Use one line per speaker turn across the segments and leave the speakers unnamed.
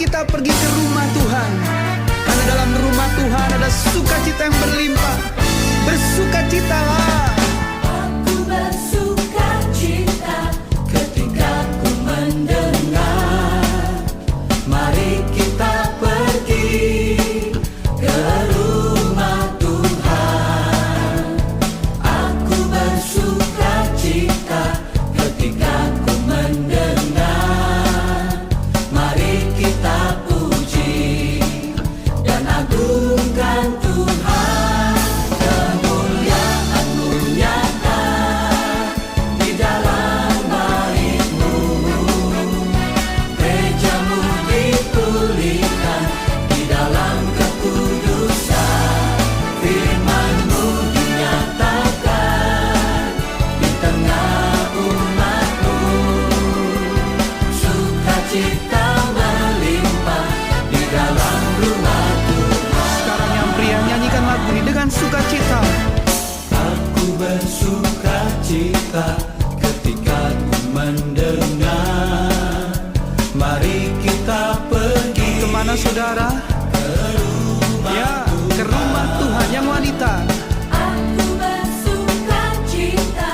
kita pergi ke rumah Tuhan, karena dalam rumah Tuhan ada sukacita yang berlimpah. Bersukacitalah.
Aku bersukacita ketika ku mendengar, mari kita pergi ke rumah Tuhan. Aku bersukacita ketika ku mendengar, mari kita puji dan agungkan Tuhan. Kemuliaan-Mu nyata di dalam bait-Mu, gereja-Mu dipulihkan di dalam kekudusan. Firman-Mu dinyatakan di tengah umat-Mu, sukacita melimpah di dalam rumah Tuhan.
Sekarang yang pria, nyanyikan lagu ini dengan sukacita.
Aku bersukacita ketika ku mendengar, mari kita pergi.
Kemana saudara? Ya, ke rumah Tuhan yang wanita.
Aku bersukacita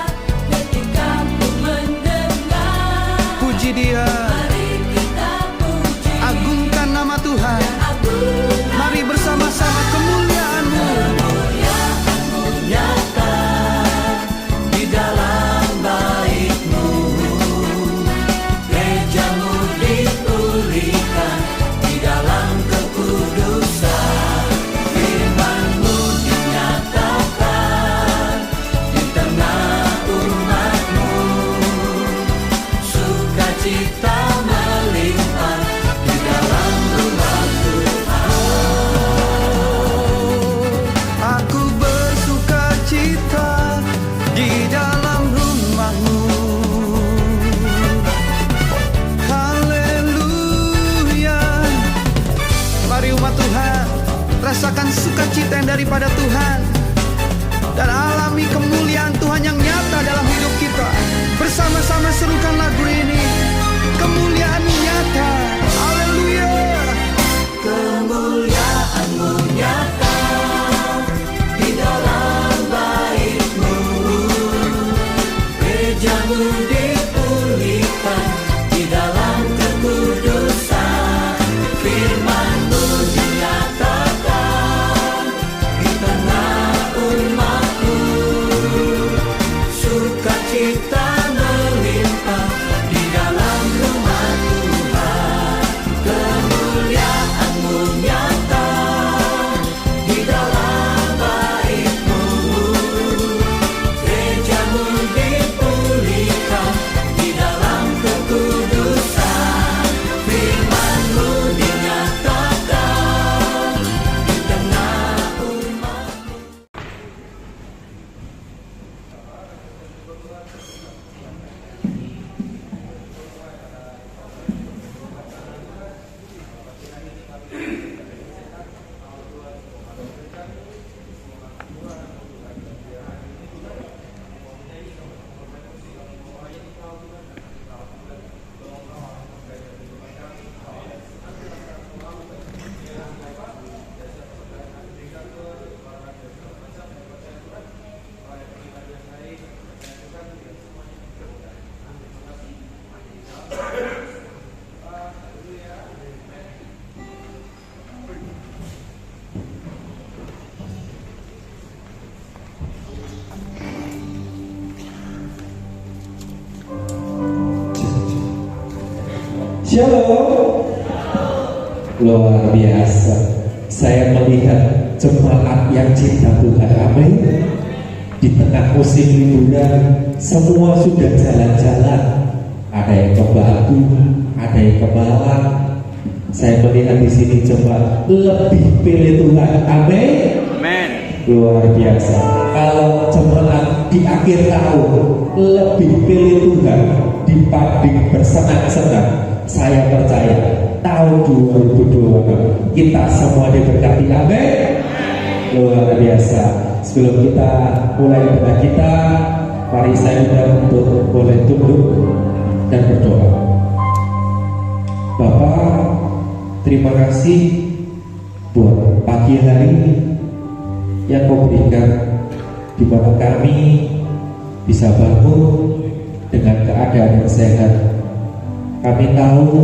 ketika ku mendengar,
Puji Dia,
mari kita puji
agungkan nama Tuhan.
agungkan
Mari bersama-sama kemuliaan-Mu.
kemuliaan-Mu nyata di dalam bait-Mu, gereja-Mu dipulihkan di dalam kekudusan. Firman-Mu dinyatakan di tengah umat-Mu, sukacita melimpah di dalam rumah Tuhan.
Aku bersukacita di dalam rumah-Mu. Haleluya. Mari umat Tuhan, rasakan sukacita yang daripada Tuhan dan alami kemuliaan Tuhan yang nyata dalam hidup kita. Bersama-sama serukan lagu ini. Kemuliaan nyata. Haleluya.
Kemuliaan-Mu nyata di dalam bait-Mu, gereja-Mu dipulihkan di dalam kekudusan. Firman-Mu dinyatakan di tengah umat-Mu, sukacita melimpah di dalam rumah Tuhan. Kemuliaan-Mu nyata di dalam bait-Mu, gereja-Mu dipulihkan di dalam kekudusan. Firman-Mu dinyatakan di tengah umat-Mu.
Shalom. Luar biasa. Saya melihat jemaat yang cinta Tuhan. Amin. Di tengah musim liburan, semua sudah jalan-jalan. Ada yang ke Batu, ada yang ke Malang. Saya melihat di sini coba lebih pilih Tuhan. Amin.
Amen.
Luar biasa. Kalau jemaat di akhir tahun lebih pilih Tuhan dibanding bersenang-senang, saya percaya tahun 2020 kita semua diberkati. Amin. Luar biasa. Sebelum kita mulai ibadah kita, mari saya undang untuk boleh tunduk dan berdoa. Bapa, Terima kasih buat pagi hari ini yang Kau berikan, di mana kami bisa bangun dengan keadaan yang sehat. Kami tahu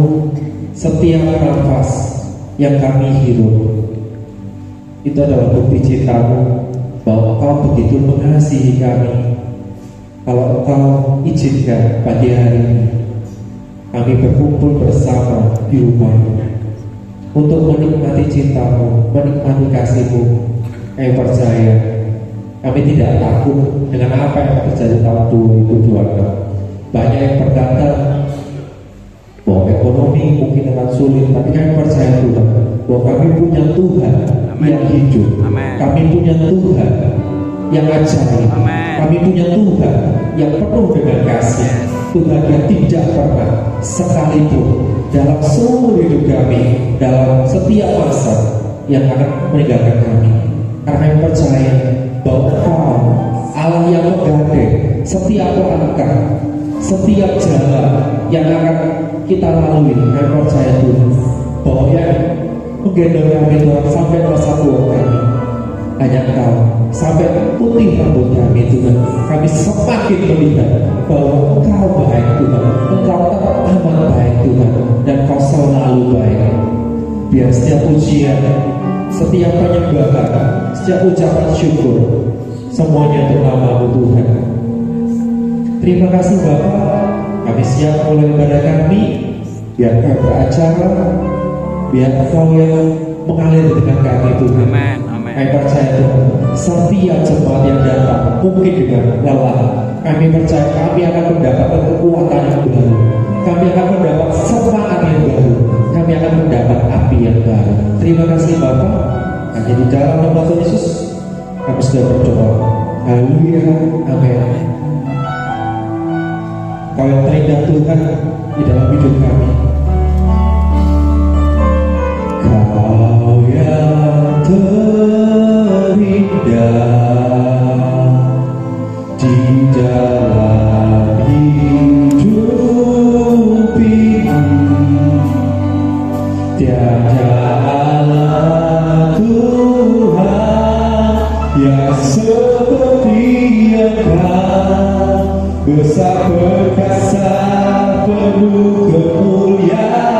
setiap nafas yang kami hirup itu adalah bukti cinta-Mu, bahwa Engkau begitu mengasihi kami. Kalau Engkau izinkan pagi hari ini kami berkumpul bersama di rumah-Mu untuk menikmati cinta-Mu, menikmati kasih-Mu, kami percaya kami tidak takut dengan apa yang terjadi tahun 2026. Banyak yang berkata bahwa ekonomi mungkin akan sulit, tapi kami percaya Tuhan bahwa kami punya Tuhan yang hidup. Kami punya Tuhan yang ajaib. Kami punya Tuhan yang penuh dengan kasih. Tuhan yang tidak pernah sekalipun dalam seluruh hidup kami, dalam setiap masa yang akan meninggalkan kami. Karena kami percaya bahwa Engkau Allah yang menggandeng setiap langkah, setiap jalan yang akan kita lalui. Kami percaya Tuhan bahwa yang menggendong kami Tuhan sampai masa tua kami hanya Engkau, sampai putih rambut kami Tuhan. Kami semakin melihat bahwa Engkau baik Tuhan, Engkau tetap amat baik Tuhan, dan Kau selalu baik. Biar setiap ujian, setiap penyembahan, setiap ucapan syukur, semuanya untuk nama-Mu Tuhan. Terima kasih Bapa, kami siap mulai ibadah kami. Biar Kau beracara, biar Kau yang mengalir dengan kami Tuhan. Kami percaya Tuhan, setiap jemaat yang datang mungkin dengan lelah, kami percaya kami akan mendapatkan kekuatan yang baru, kami akan mendapat semangat yang baru, kami akan mendapat api yang baru. Terima kasih Bapa, hanya di dalam nama Tuhan Yesus kami sudah berdoa. Haleluya, amin. Kau yang terindah Tuhan di dalam hidup kami. Kau yang terindah di dalam hidup ini, tiada Allah Tuhan yang seperti Engkau, besar perkasa penuh kemuliaan.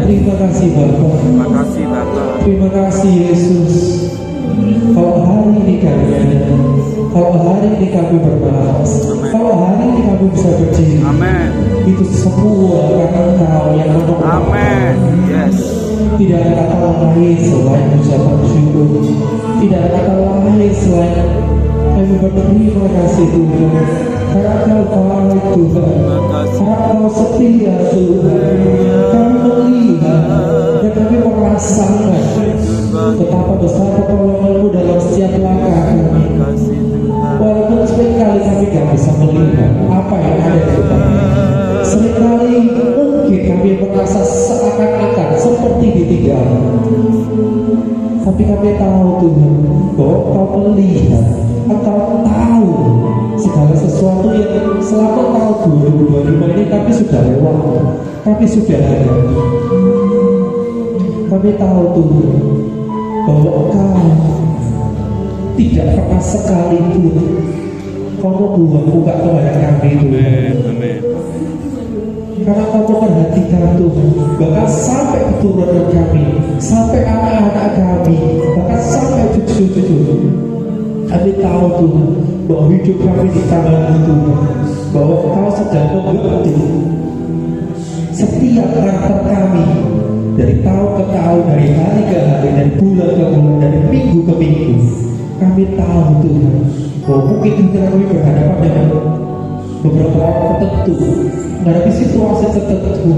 Terima kasih Bapak.
Terima kasih Bapak.
Terima kasih Yesus. Kalau hari ini kami ada, kalau hari ini kami berbahas, kalau hari ini kami bisa berdiri,
Amin.
itu semua karena Engkau yang menolong.
Amin. Yes.
Tidak ada kata lain selain ucapan syukur. Tidak ada kata lain selain kami berterima kasih Tuhan. Karena Engkau baik Tuhan, karena Engkau setia Tuhan. Kami melihat dan kami merasakan betapa besar pertolongan-Mu dalam setiap langkah kami. Walaupun seringkali kami tidak bisa melihat apa yang ada di depan. Seringkali mungkin kami merasa seakan-akan seperti ditinggal. Tapi kami tahu Tuhan bahwa Engkau melihat, Engkau tahu segala sesuatu yang selama tahun 2025 ini kami sudah lewat, kami sudah ada. Kami tahu Tuhan bahwa Engkau tidak pernah sekalipun Kau membuang muka kepada kami Tuhan.
Amin.
Karena Kau memperhatikan Tuhan, bahkan sampai keturunan kami, sampai anak-anak kami, bahkan sampai cucu-cucu. Kami tahu Tuhan bahwa hidup kami di tangan-Mu Tuhan, bahwa Kau sedang membantu setiap karakter kami dari tahun ke tahun, dari hari ke hari, dari bulan ke bulan, dari minggu ke minggu. Kami tahu Tuhan bahwa mungkin kita kami berhadapan dengan beberapa orang tertentu, menghadapi situasi tertentu.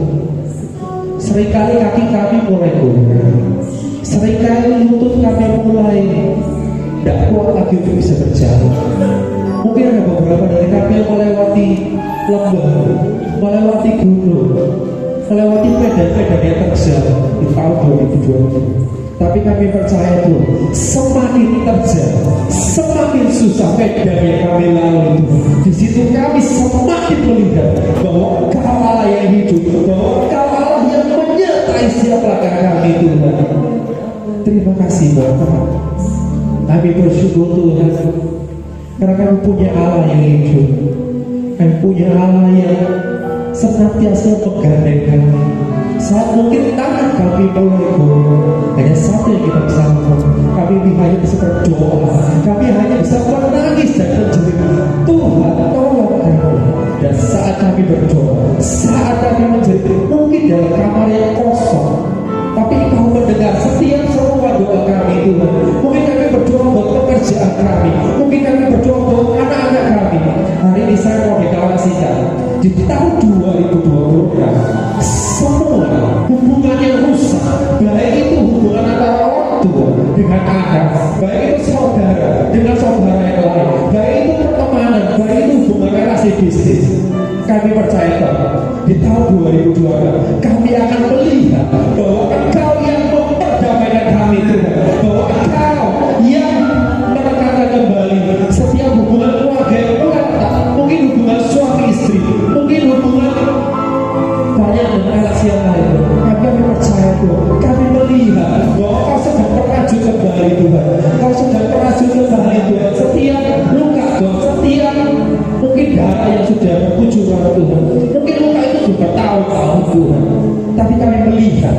Seringkali kaki kami mulai goyang, seringkali lutut kami mulai tidak kuat lagi untuk bisa berjalan. Mungkin ada beberapa dari kami yang melewati lembah, melewati gunung, melewati medan-medan yang terjal di tahun 2020. Tapi kami percaya Tuhan, semakin terjal, semakin susah medan yang kami lalui itu, di situ kami semakin melihat bahwa Engkau Allah yang hidup, bahwa Engkau Allah yang menyertai setiap langkah kami Tuhan. Terima kasih Bapak. Kami bersyukur Tuhan, karena kami punya Allah yang hidup. Kami punya Allah yang senantiasa menggandeng kami. Saat mungkin tangan kami mulai goyah, hanya satu yang kita bisa lakukan. Kami hanya bisa berdoa, kami hanya bisa menangis dan menjerit, Tuhan tolong kami. Dan saat kami berdoa, saat kami menjerit, mungkin dalam kamar yang kosong, tapi Engkau mendengar setiap seruan doa kami Tuhan. Mungkin kami berdoa buat pekerjaan kami, mungkin kami berdoa buat anak-anak kami. Hari ini saya mau deklarasikan, di tahun 2020 semua hubungan yang rusak, baik itu hubungan antara orang tua dengan anak, baik itu saudara dengan saudara yang lain, baik itu pertemanan, baik itu hubungan relasi bisnis, kami percaya di tahun 2020 kami akan melihat bahwa Engkau yang memperdamaikan kami Tuhan, bahwa Engkau yang merekatkan kembali setiap hubungan keluarga yang retak, mungkin hubungan suami istri, mungkin hubungan banyak dan relasi yang lain. Kami percaya Tuhan, kami melihat bahwa Kau sedang merajut kembali Tuhan, Kau sedang merajut kembali Tuhan setiap luka Tuhan, setiap mungkin darah yang sudah berkucuran Tuhan, mungkin luka itu sudah tahun-tahun Tuhan, tapi kami melihat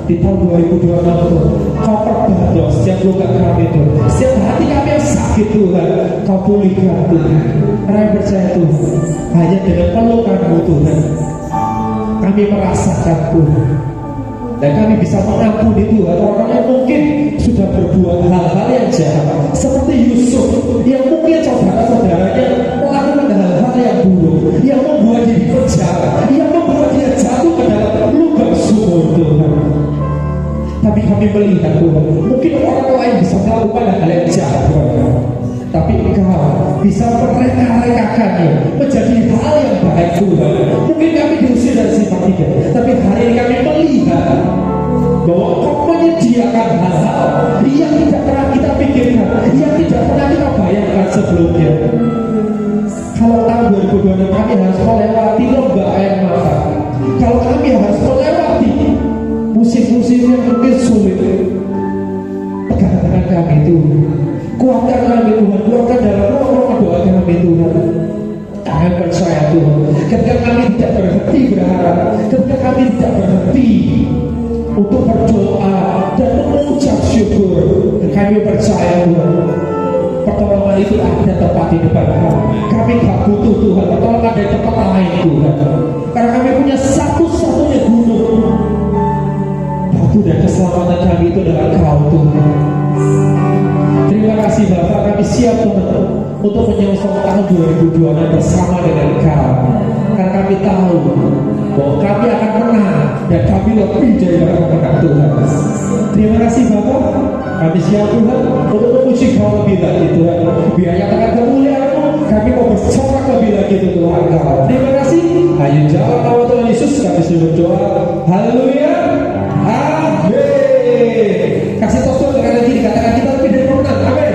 di tahun 2026 Tuhan, Kau perbaharui setiap luka kami Tuhan, setiap hati kami yang sakit Tuhan, Kau pulihkan Tuhan. Kami percaya Tuhan, hanya dengan pelukan-Mu Tuhan kami merasakan Tuhan, dan kami bisa mengampuni Tuhan orang yang mungkin sudah berbuat hal-hal yang jahat, seperti Yusuf yang mungkin saudara-saudaranya melakukan hal-hal yang buruk, yang membuat dia di penjara, yang membuat dia jatuh ke dalam lubang sumur Tuhan. Tapi kami melihat Tuhan, mungkin orang lain bisa melakukan hal yang jahat Tuhan, tapi Engkau bisa mereka-rekakannya menjadi hal yang baik Tuhan. Mungkin kami diusir dari simpang 3, tapi hari ini kami melihat bahwa Engkau menyediakan hal-hal yang tidak pernah kita pikirkan, yang tidak pernah kita bayangkan sebelumnya. Kalau tahun 2026 kami harus melewati lembah air mata, kalau kami harus melewati musim-musim yang mungkin sulit, pegang tangan kami Tuhan, kuatkan kami Tuhan, kuatkan dalam ruang-ruang doa kami Tuhan. Kami percaya Tuhan, ketika kami tidak berhenti berharap, ketika kami tidak berhenti untuk berdoa dan mengucap syukur, kami percaya Tuhan, pertolongan itu ada tepat di depan kami. Kami tak butuh Tuhan pertolongan dari tempat lain Tuhan, karena kami punya satu-satunya gunung. Batu dan keselamatan kami itu adalah Kau Tuhan. Terima kasih Bapak, kami siap Tuhan untuk menyongsong tahun 2026 bersama dengan Kau, karena kami tahu bahwa kami akan menang dan kami lebih dari pemenang Tuhan. Terima kasih Bapak, kami siap Tuhan untuk memuji Kau lebih lagi Tuhan. Biar nyatakan kemuliaan-Mu, kami mau bersorak lebih lagi Tuhan Kau. Terima kasih. Ayo jawab nama Tuhan Yesus, kami sudah berdoa. Haleluya, amin. Kasih tos dengan lagi dikatakan kita lebih dari pemenang. Amin.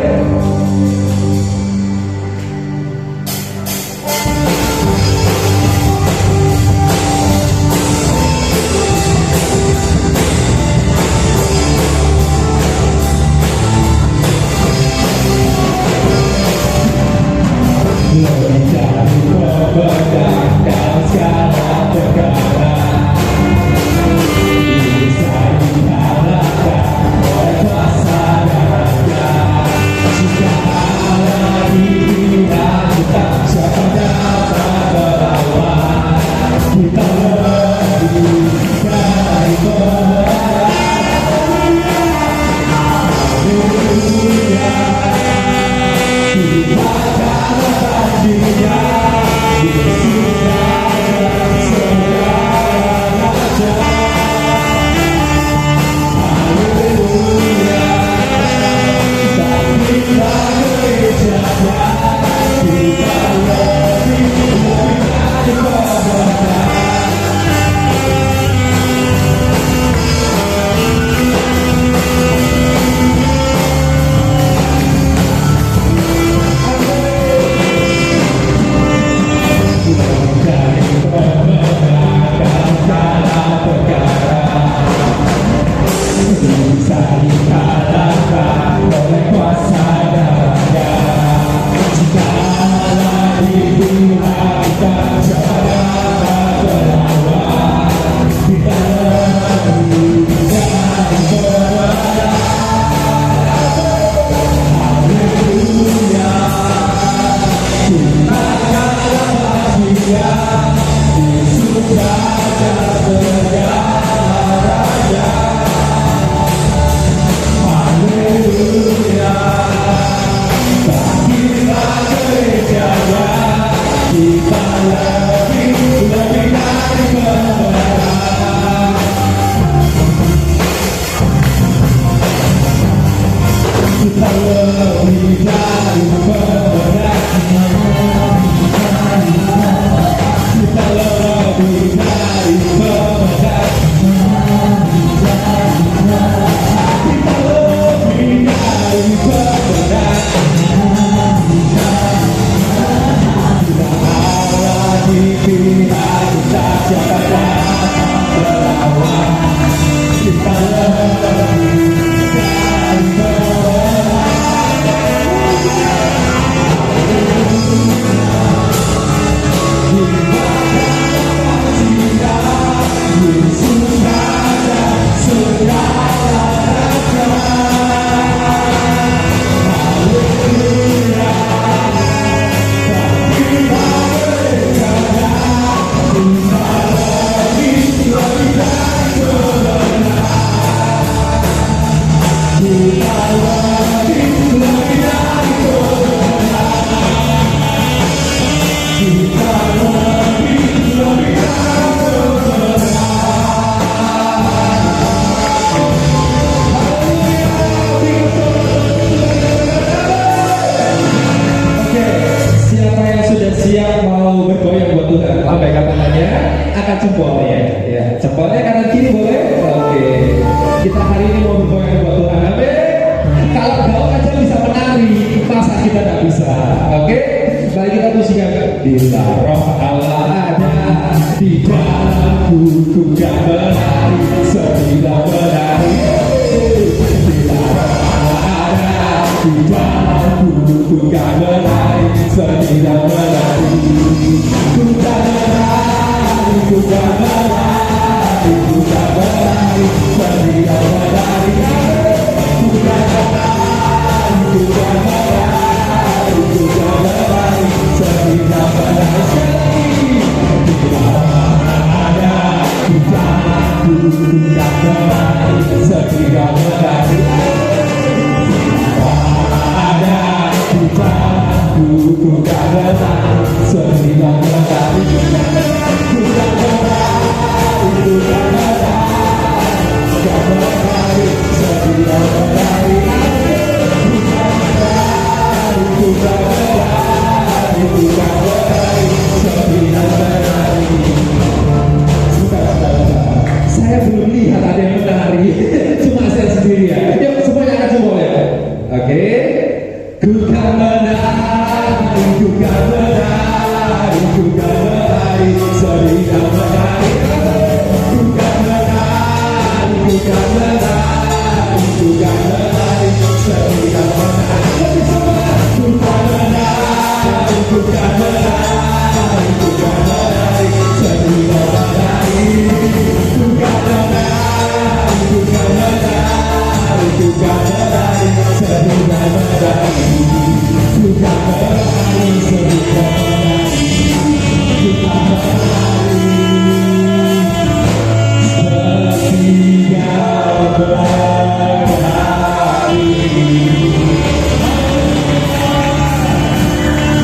Kita lebih dari pemenang. Kita lebih dari pemenang. Kita lebih dari pemenang. Kita lebih dari pemenang. Kita Allah di pihak kita, siapa dapat melawan. Kita lebih dari pemenang. Yesus ada segala raja. Haleluya. Tapi berkata kita lebih dari kebenaran. Kita lebih dari kebenaran. Kita lebih dari Siapa yang sudah siap mau bergoyang buat Tuhan? Lambaikan tangannya, angkat jempolnya. Ya, jempolnya kanan kiri boleh? Oke. Kita hari ini mau bergoyang buat Tuhan. Amin. Kalau gaul aja bisa menari, masa kita tidak bisa? Oke. Mari kita musikan. Bila roh Allah ada di dalamku, ku kan menari, sedang menari. Bila roh Allah ada di dalamku, ku kan menari, sedang menari. Ku kan menari, ku kan menari, ku kan menari, sedang menari. Ku kan menari, ku kan menari, ku kan menari, sedang menari. Bila roh ada di dalamku, ku kan menari, sedang menari. Ada di dalamku, ku kan menari, sedang menari. Ku kan menari, ku kan menari, ku kan menari, sedang menari. Ku kan menari, ku kan menari, ku kan menari, sedang menari. Saya belum lihat ada yang menari, cuma saya sendiri ya. Yuk semuanya angkat jempol ya. Oke. Ku kan menari, ku kan menari, ku kan menari, sedang menari. Ku kan menari, ku kan menari, ku kan menari, sedang menari. Lebih semangat. Ku kan menari, ku kan menari, ku kan menari, sedang menari. Ku kan menari, ku kan menari, ku kan menari, sedang menari. Ku kan menari, sedang menari. Ku kan menari, sedang menari.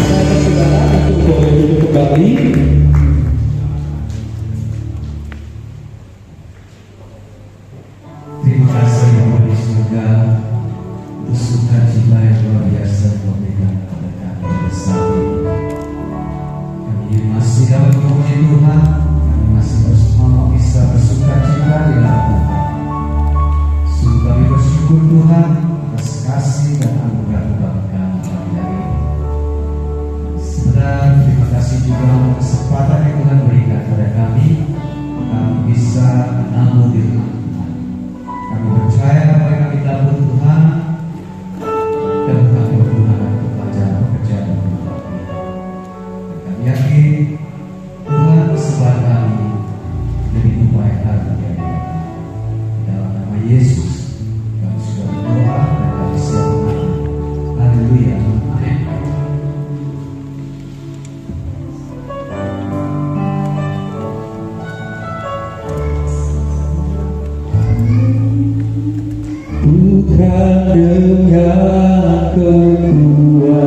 Saya persilakan untuk boleh duduk kembali.
Terima kasih Bapa di surga untuk sukacita yang luar biasa Kau berikan kepada kami bersama. Kami masih dalam kemuliaan Tuhan, kami masih mau bisa bersukacita di dalam Tuhan. Sungguh kami bersyukur Tuhan atas kasih dan anugerah Tuhan kami pagi hari ini. Sebenarnya terima kasih juga untuk kesempatan yang Tuhan berikan kepada kami bisa menamu di rumah Tuhan. Kami percaya apa yang kami dapat Tuhan, dan kami berguna untuk pelajaran pekerjaan Tuhan. Dan kami yakin Tuhan bersebar kami lebih baik lagi dari kami. Dalam nama Yesus kami sudah berdoa dan kami siap menang. Haleluya. Amin.
Putra dengan kekuatanmu,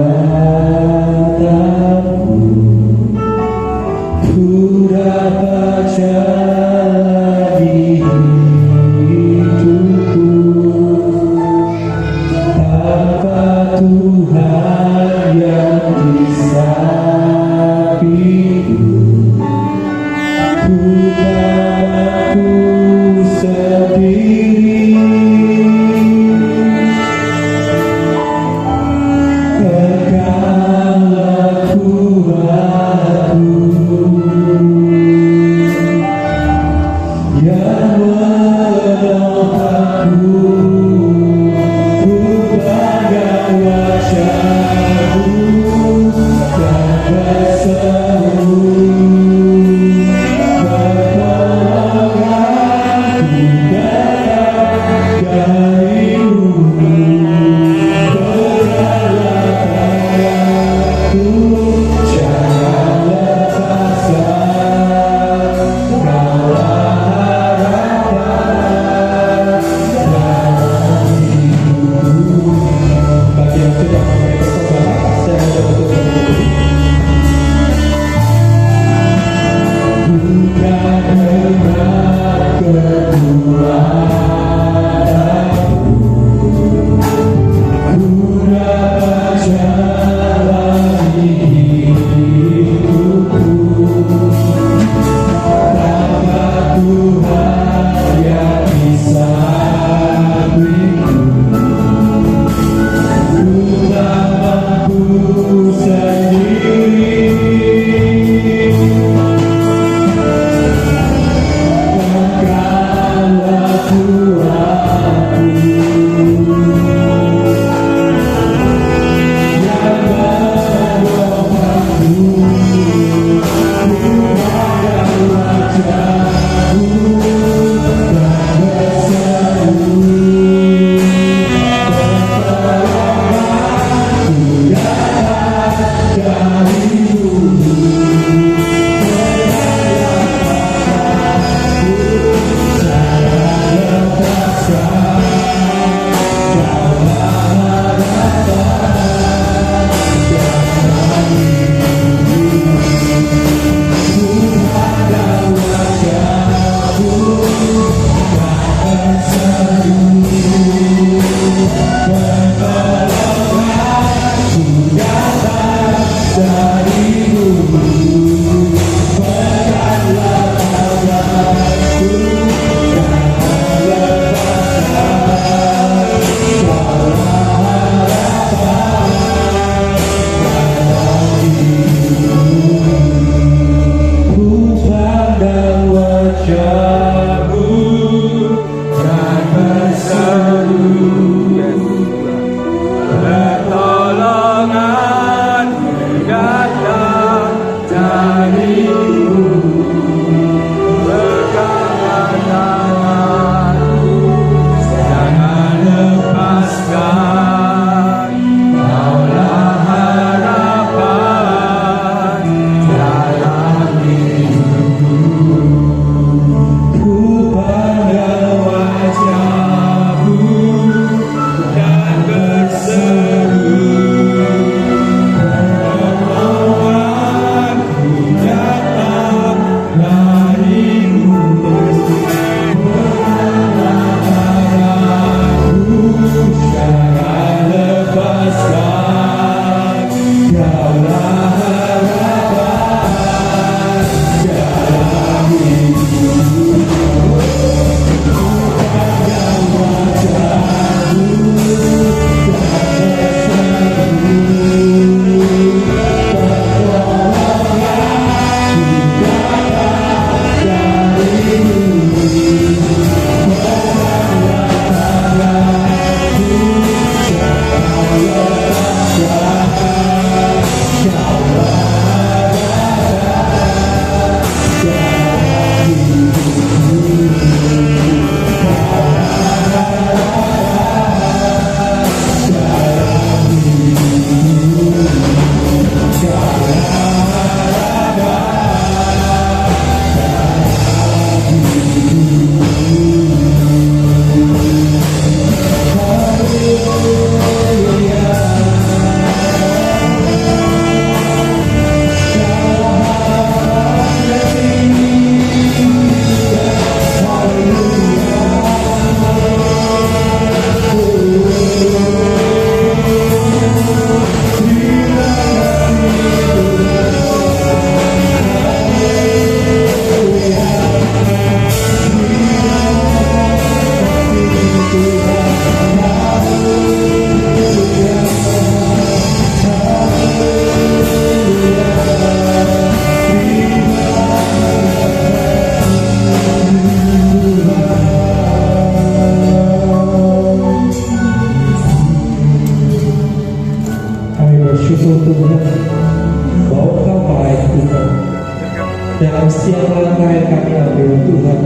dalam setiap langkah yang kami ambil Tuhan,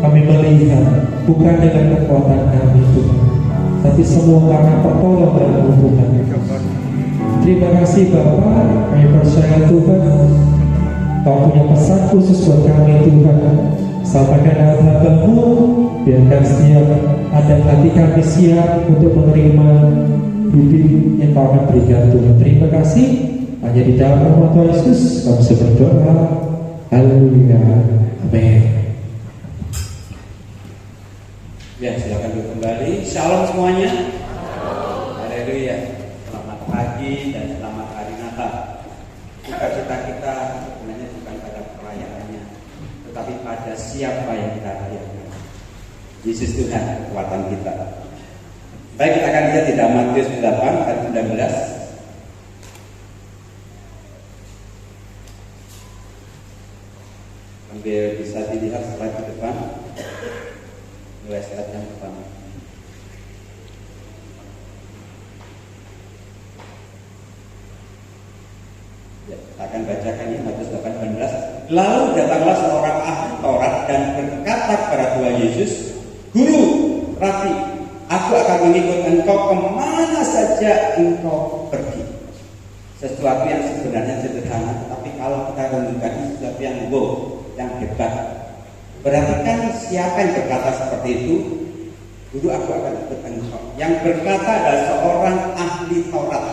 kami melihat bukan dengan kekuatan kami Tuhan, tapi semua karena pertolongan-Mu Tuhan. Terima kasih Bapa, kami percaya Tuhan Kau punya pesan khusus buat kami Tuhan. Sampaikan hamba-Mu, biarkan setiap ada hati kami siap untuk menerima bibit yang Kau akan berikan Tuhan. Terima kasih. Hanya di dalam nama Tuhan Yesus kami berdoa. Haleluya. Amin.
Ya, silakan duduk kembali. Shalom semuanya. Haleluya. Selamat pagi dan selamat hari Natal. Sukacita kita sebenarnya bukan pada perayaannya, tetapi pada siapa yang kita rayakan. Yesus Tuhan, kekuatan kita. Baik, kita akan lihat di dalam Matius 8 ayat 19. Sambil bisa dilihat slide di depan. Mulai slide yang pertama. Ya, kita akan bacakan ini Matius 8:19. Lalu datanglah seorang ahli Taurat dan berkata kepada Tuhan Yesus, Guru, Rabi, aku akan mengikut engkau kemana saja engkau pergi. Sesuatu yang sebenarnya sederhana, tetapi kalau kita renungkan sesuatu yang yang hebat. Berarti kan siapa yang berkata seperti itu? Guru, aku akan ikut engkau. Yang berkata adalah seorang ahli Taurat,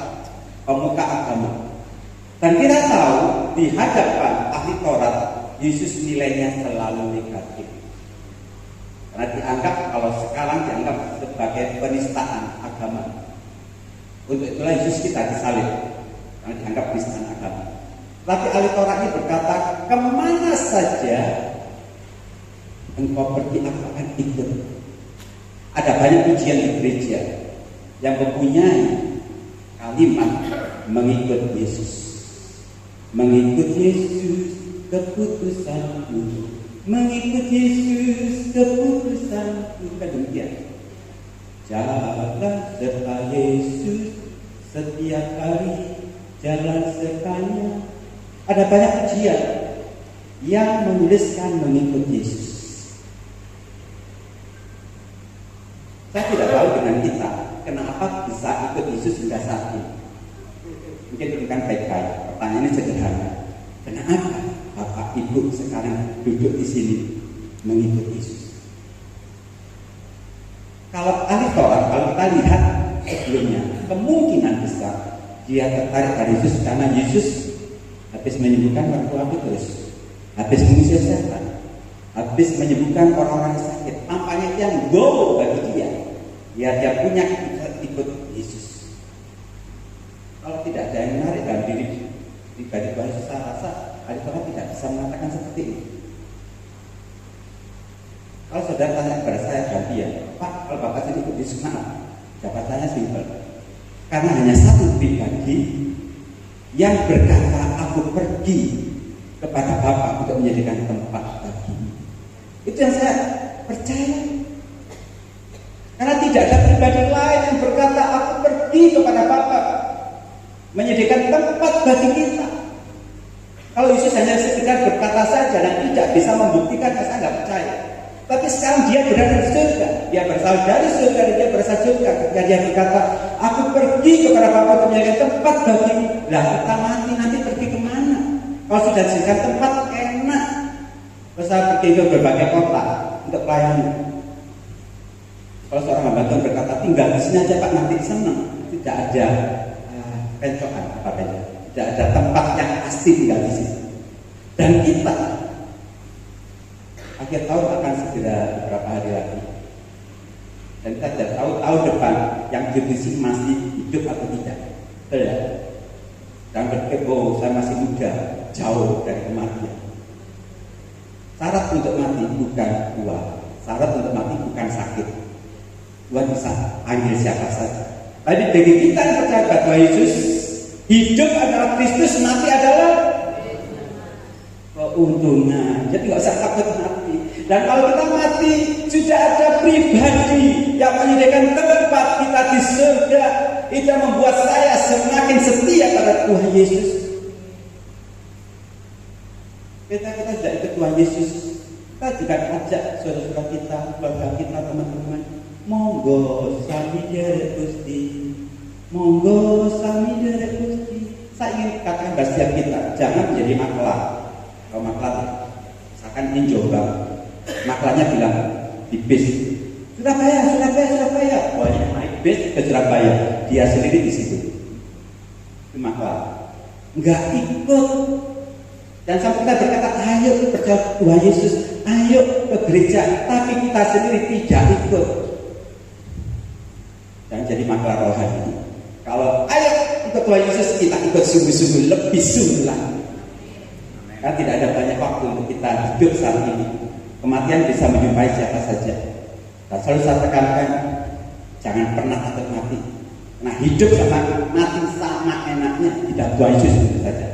pemuka agama. Dan kita tahu di hadapan ahli Taurat, Yesus nilainya selalu negatif. Karena dianggap, kalau sekarang dianggap sebagai penistaan agama. Untuk itulah Yesus kita disalib, karena dianggap penistaan agama. Tapi ahli Taurat ini berkata, kemana saja engkau pergi, aku akan ikut. Ada banyak pujian di gereja yang mempunyai kalimat mengikut Yesus. Mengikut Yesus keputusanku, mengikut Yesus keputusanku. Kan demikian. Jalan serta Yesus setiap hari, jalan sertanya. Ada banyak pujian yang menuliskan mengikut Yesus. Saya tidak tahu dengan kita kenapa bisa ikut Yesus hingga saat ini. Mungkin itu kan baik-baik. Pertanyaannya sederhana. Kenapa Bapak Ibu sekarang duduk di sini mengikut Yesus? Kalau ahli Taurat, kalau kita lihat sebelumnya, kemungkinan besar dia tertarik pada Yesus karena Yesus habis menyembuhkan orang tua Petrus, habis mengusir setan, habis menyembuhkan orang-orang sakit. Tampaknya itu yang bagi dia. Dia punya ikut Yesus. Kalau tidak ada yang menarik dalam diri pribadi Tuhan Yesus, saya rasa ahli Taurat tidak bisa mengatakan seperti ini. Kalau saudara tanya kepada saya dan dia, Pak, kalau Bapak sendiri ikut Yesus, kenapa? Jawabannya simpel. Karena hanya satu pribadi yang berkata, aku pergi kepada Bapa untuk menjadikan tempat bagimu. Itu yang saya percaya. Karena tidak ada pribadi lain yang berkata, aku pergi kepada Bapa menyediakan tempat bagi kita. Kalau Yesus hanya sekedar berkata saja dan tidak bisa membuktikan, saya tidak percaya. Tapi sekarang dia berada di surga, dia berasal dari surga dan dia berasal surga. Ketika dia berkata, aku pergi kepada Bapa untuk menyediakan tempat bagimu. Lah kita mati nanti pergi kemana? Kalau sudah disediakan tempat enak, terus saya pergi ke berbagai kota untuk pelayanan. Kalau seorang hamba Tuhan berkata, tinggal di sini aja Pak, nanti senang. Tidak ada pencokan apa-apa, tidak ada tempat yang pasti tinggal di sini. Dan kita akhir tahun akan segera beberapa hari lagi. Dan kita tidak tahu tahun depan yang hidup di sini masih hidup atau tidak. Betul ya? Dan berpikir, oh saya masih muda, jauh dari kematian. Syarat untuk mati bukan tua, syarat untuk mati bukan sakit. Tuhan bisa panggil siapa saja. Tapi bagi kita yang percaya bahwa Yesus, hidup adalah Kristus, mati adalah keuntungan. Jadi nggak usah takut mati. Dan kalau kita mati, sudah ada pribadi yang menyediakan tempat kita di surga. Itu yang membuat saya semakin setia pada Tuhan Yesus. kita sudah ikut Tuhan Yesus, kita juga ajak saudara-saudara kita, keluarga kita, teman-teman, monggo sami derek Gusti, monggo sami derek Gusti. Saya ingin katakan bagi setiap kita, jangan menjadi maklar. Kalau maklar, misalkan ini Jombang, maklarnya bilang di bis, Surabaya, banyak naik bis ke Surabaya, dia sendiri di situ. Itu maklar, nggak ikut. Dan sampai kita berkata, ayo percaya Tuhan Yesus, ayo ke gereja, tapi kita sendiri tidak ikut. Dan jadi maklar rohani. Kalau ayo ikut Tuhan Yesus, kita ikut sungguh-sungguh, lebih sungguh lah. Karena tidak ada banyak waktu untuk kita hidup saat ini. Kematian bisa menjumpai siapa saja. Dan selalu saya tekankan, jangan pernah takut mati. Nah, hidup sama mati sama enaknya, tidak Tuhan Yesus itu saja.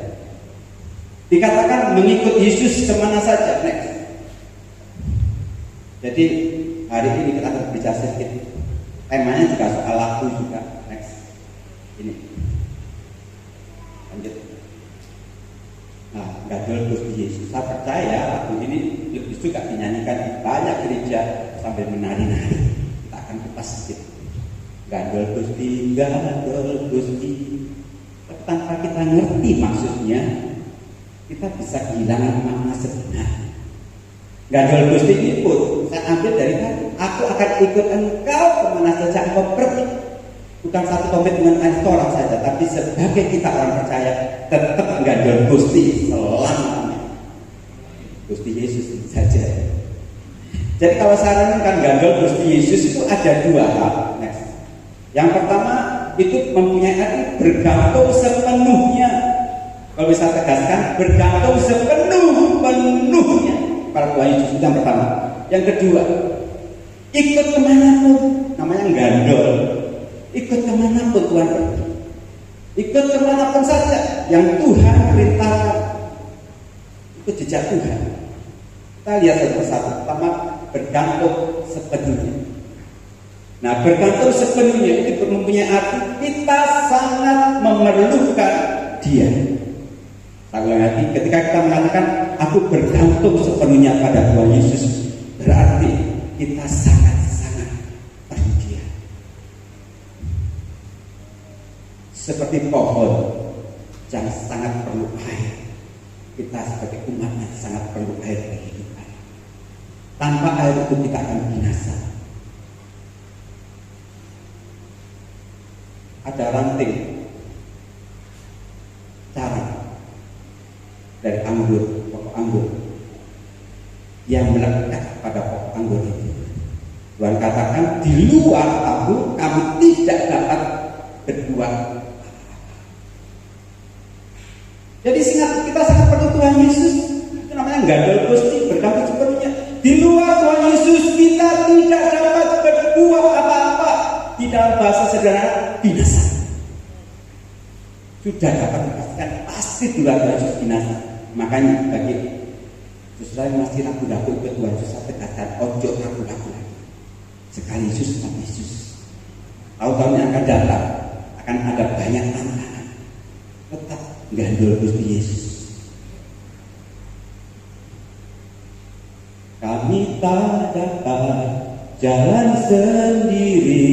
Dikatakan mengikut Yesus kemana saja. Next. Jadi hari ini kita akan berbicara sedikit. Temanya juga soal lagu juga. Next. Ini. Lanjut. Nah, Gadol Gusti Yesus. Saya percaya lagu ini lebih suka dinyanyikan di banyak gereja sambil menari-nari. Kita akan kupas sedikit. Gadol Gusti. Tapi tanpa kita ngerti maksudnya, kita bisa kehilangan makna sebenarnya. Gadol Gusti ini pun saya ambil dari tadi. Aku akan ikut engkau kemana saja engkau pergi. Bukan satu komitmen orang saja, tapi sebagai kita orang percaya tetap gadol Gusti selamanya. Gusti Yesus saja. Jadi kalau saya renungkan gadol Gusti Yesus itu ada dua hal. Next. Yang pertama itu mempunyai arti bergantung sepenuhnya. Kalau bisa tegaskan, bergantung sepenuhnya pada Tuhan Yesus, itu yang pertama. Yang kedua, ikut kemanapun, namanya gandol. Ikut kemanapun Tuhan pergi, ikut kemanapun saja yang Tuhan perintahkan, ikut jejak Tuhan. Kita lihat satu persatu. Pertama, bergantung sepenuhnya. Nah, bergantung sepenuhnya itu mempunyai arti kita sangat memerlukan Dia. Lagi ketika kita mengatakan aku bergantung sepenuhnya pada Tuhan Yesus, berarti kita sangat-sangat perlu Dia. Seperti pohon yang sangat perlu air, kita sebagai umatnya sangat perlu air kehidupan. Tanpa air itu kita akan binasa. Ada ranting cara dari anggur, pokok anggur yang melekat pada pokok anggur itu. Tuhan katakan di luar aku kamu tidak dapat berbuat. Jadi kita sangat perlu Tuhan Yesus. Itu namanya gadol Gusti, bergantung sepenuhnya. Di luar Tuhan Yesus kita tidak dapat berbuat apa-apa. Di dalam bahasa sederhana, binasa. Sudah dapat dipastikan pasti di luar Tuhan Yesus binasa. Makanya bagi saudara yang masih ragu-ragu ke Tuhan Yesus, saya tegaskan ojo ragu-ragu lagi. Sekali Yesus tetap Yesus. Tahun-tahun yang akan datang akan ada banyak tantangan. Tetap gandol Gusti Yesus. Kami tak dapat jalan sendiri.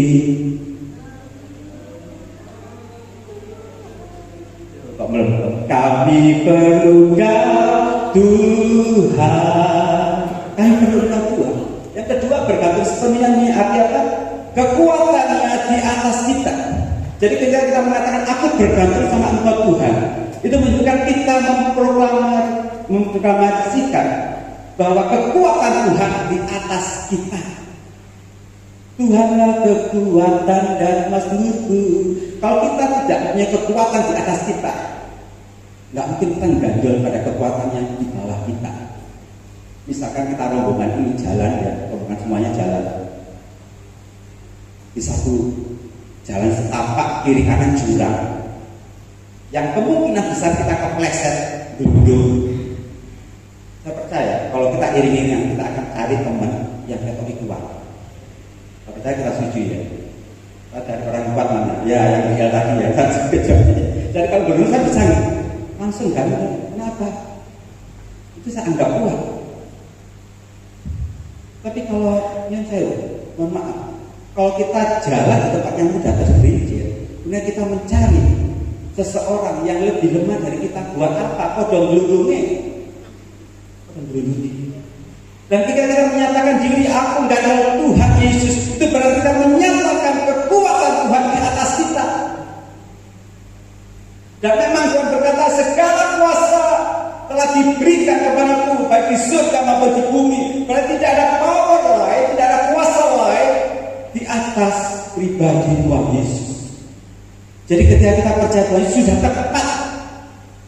Kami perlu Engkau Tuhan. Kami perlu Engkau Tuhan. Yang kedua, bergantung sepenuhnya ini arti apa? Kekuatannya di atas kita. Jadi ketika kita mengatakan aku bergantung sama Engkau Tuhan, itu menunjukkan kita memproklamasikan bahwa kekuatan Tuhan di atas kita. Tuhanlah kekuatan dan mazmurku. Kalau kita tidak punya kekuatan di atas kita, nggak mungkin kita ganjol pada kekuatan yang di bawah kita. Misalkan kita rombongan ini jalan ya, rombongan semuanya jalan. Di satu jalan setapak kiri kanan jurang, yang kemungkinan besar kita kepleset duduk. Saya percaya kalau kita iring-iringan kita akan cari teman yang ketok kuat. Tapi saya kita setuju ya. Ada orang kuat mana? Ya yang real tadi ya. Jadi kalau berusaha bisa langsung kan? Kenapa? itu saya anggap kuat. Tapi kalau yang saya, mohon maaf, kalau kita jalan di tempat yang mudah tergelincir, kemudian kita mencari seseorang yang lebih lemah dari kita, buat apa? Kodong gelundungnya, dan ketika kita menyatakan diri aku nggak ada Tuhan Yesus, itu berarti kita menyatakan kekuatan Tuhan di atas kita. Dan memang Tuhan berkata segala kuasa telah diberikan kepadaku, baik di surga maupun di bumi. Berarti tidak ada power lain, tidak ada kuasa lain di atas pribadi Tuhan Yesus. Jadi ketika kita percaya Tuhan Yesus sudah tepat,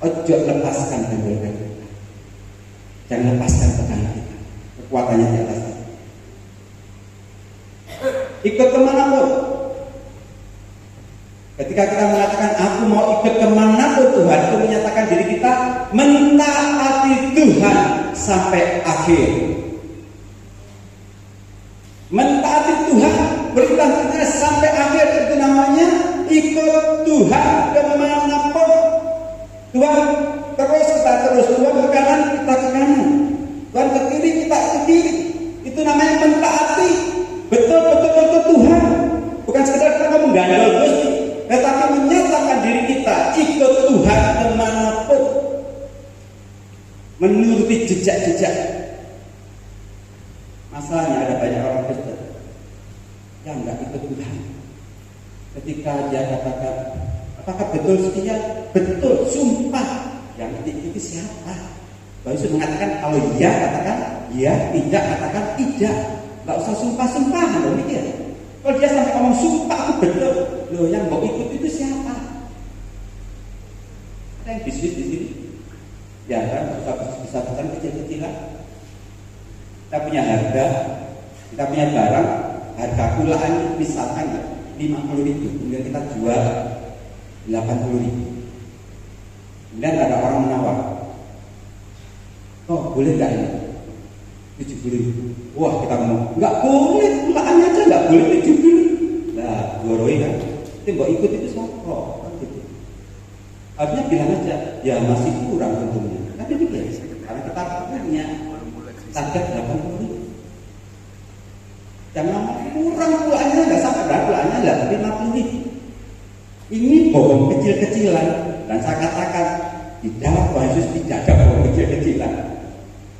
ojo lepaskan gembel kita. Jangan lepaskan tekanan kita, kekuatannya di atas kita. Ikut kemanapun. Ketika kita mengatakan aku mau ikut kemanapun Tuhan, itu menyatakan diri kita mentaati Tuhan sampai akhir. Mentaati Tuhan, perintah kita sampai akhir, itu namanya ikut Tuhan kemanapun. Tuhan terus kita terus, Tuhan ke kanan kita ke kanan, Tuhan ke kiri kita ke kiri. Itu namanya mentaati betul Tuhan. Bukan sekedar kita menggandol Gusti, tetapi menyatakan diri kita ikut Tuhan kemanapun, menuruti jejak-jejak. Masalahnya ada banyak orang Kristen yang nggak ikut Tuhan. Ketika dia katakan, apakah betul setia? Betul, sumpah. Yang itu siapa? Kalau Yesus mengatakan kalau iya katakan iya, tidak katakan tidak. Nggak usah sumpah-sumpah, demikian. Kalau dia sampai ngomong sumpah aku betul, loh yang mau ikut itu siapa? Ada yang bisnis di sini, ya kan, besar-besaran kecil-kecilan. Kita punya harga, kita punya barang, harga kulaan misalkan 50.000, kemudian kita jual 80.000. Kemudian ada orang menawar, oh boleh nggak ini? 70.000. Wah kita ngomong, nggak boleh, kulaannya aja nggak boleh 70. Nah, goroi kan, itu mau ikut itu siapa? Kan gitu. Harusnya bilang aja, ya masih kurang untungnya. Tapi begitu, karena kita punya target 80.000. Jangan kurang kulaannya, nggak sampai berapa kulaannya lah, 50.000. Ini bohong kecil-kecilan, dan saya katakan di dalam Tuhan Yesus tidak ada bohong kecil-kecilan.